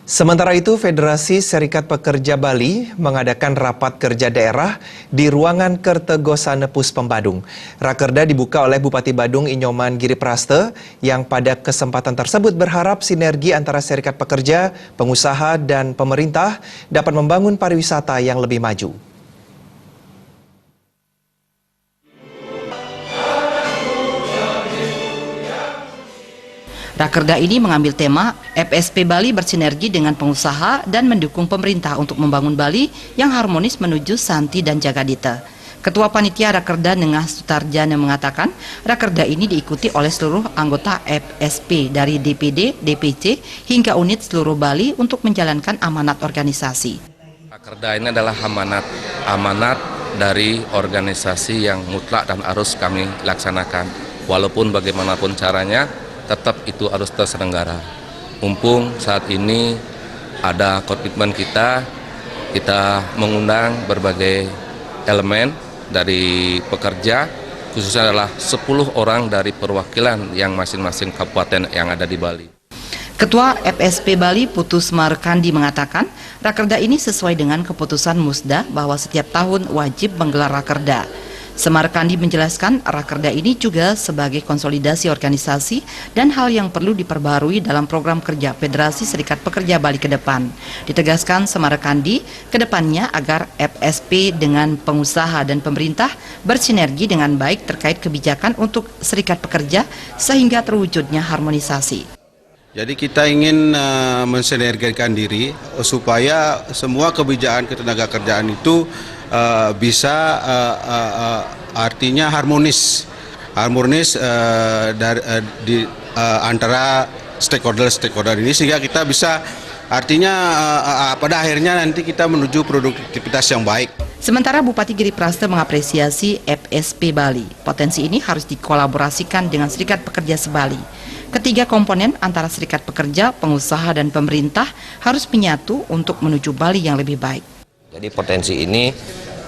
Sementara itu, Federasi Serikat Pekerja Bali mengadakan rapat kerja daerah di ruangan Kertegosana Puspem Badung. Rakerda dibuka oleh Bupati Badung Inyoman Giripraste yang pada kesempatan tersebut berharap sinergi antara serikat pekerja, pengusaha, dan pemerintah dapat membangun pariwisata yang lebih maju. Rakerda ini mengambil tema FSP Bali bersinergi dengan pengusaha dan mendukung pemerintah untuk membangun Bali yang harmonis menuju Santi dan Jagadita. Ketua Panitia Rakerda Nengah Sutarjana mengatakan, Rakerda ini diikuti oleh seluruh anggota FSP dari DPD, DPC hingga unit seluruh Bali untuk menjalankan amanat organisasi. Rakerda ini adalah amanat dari organisasi yang mutlak dan harus kami laksanakan. Walaupun bagaimanapun caranya, tetap itu harus terselenggara. Mumpung saat ini ada komitmen kita mengundang berbagai elemen dari pekerja, khususnya adalah 10 orang dari perwakilan yang masing-masing kabupaten yang ada di Bali. Ketua FSP Bali Putus Markandi mengatakan, Rakerda ini sesuai dengan keputusan Musda bahwa setiap tahun wajib menggelar Rakerda. Semarkandi menjelaskan Rakerda ini juga sebagai konsolidasi organisasi dan hal yang perlu diperbarui dalam program kerja Federasi Serikat Pekerja Bali ke depan. Ditegaskan Semarkandi ke depannya agar FSP dengan pengusaha dan pemerintah bersinergi dengan baik terkait kebijakan untuk serikat pekerja sehingga terwujudnya harmonisasi. Jadi kita ingin mensinergikan diri supaya semua kebijakan ketenagakerjaan itu bisa artinya harmonis di antara stakeholder ini, sehingga kita bisa artinya pada akhirnya nanti kita menuju produktivitas yang baik. Sementara Bupati Giripraste mengapresiasi FSP Bali. Potensi ini harus dikolaborasikan dengan serikat pekerja sebali. Ketiga komponen antara serikat pekerja, pengusaha, dan pemerintah harus menyatu untuk menuju Bali yang lebih baik. Jadi potensi ini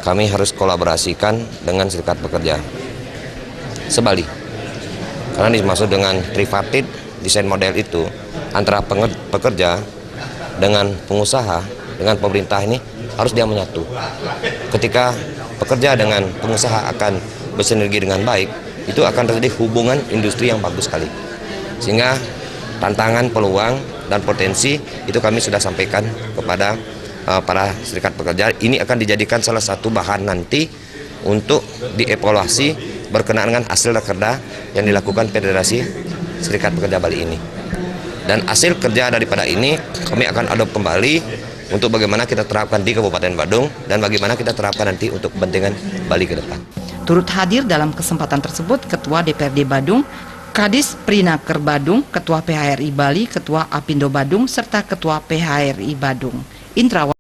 kami harus kolaborasikan dengan serikat pekerja sebali. Karena dimaksud dengan tripartit desain model itu antara pekerja dengan pengusaha dengan pemerintah ini harus dia menyatu. Ketika pekerja dengan pengusaha akan bersinergi dengan baik, itu akan terjadi hubungan industri yang bagus sekali. Sehingga tantangan, peluang, dan potensi itu kami sudah sampaikan kepada para serikat pekerja. Ini akan dijadikan salah satu bahan nanti untuk dievaluasi berkenaan dengan hasil rakerda yang dilakukan Federasi Serikat Pekerja Bali ini. Dan hasil kerja daripada ini kami akan adopt kembali untuk bagaimana kita terapkan di Kabupaten Badung dan bagaimana kita terapkan nanti untuk kepentingan Bali ke depan. Turut hadir dalam kesempatan tersebut Ketua DPRD Badung, Kadis Prinaker Badung, Ketua PHRI Bali, Ketua Apindo Badung, serta Ketua PHRI Badung. Indrawan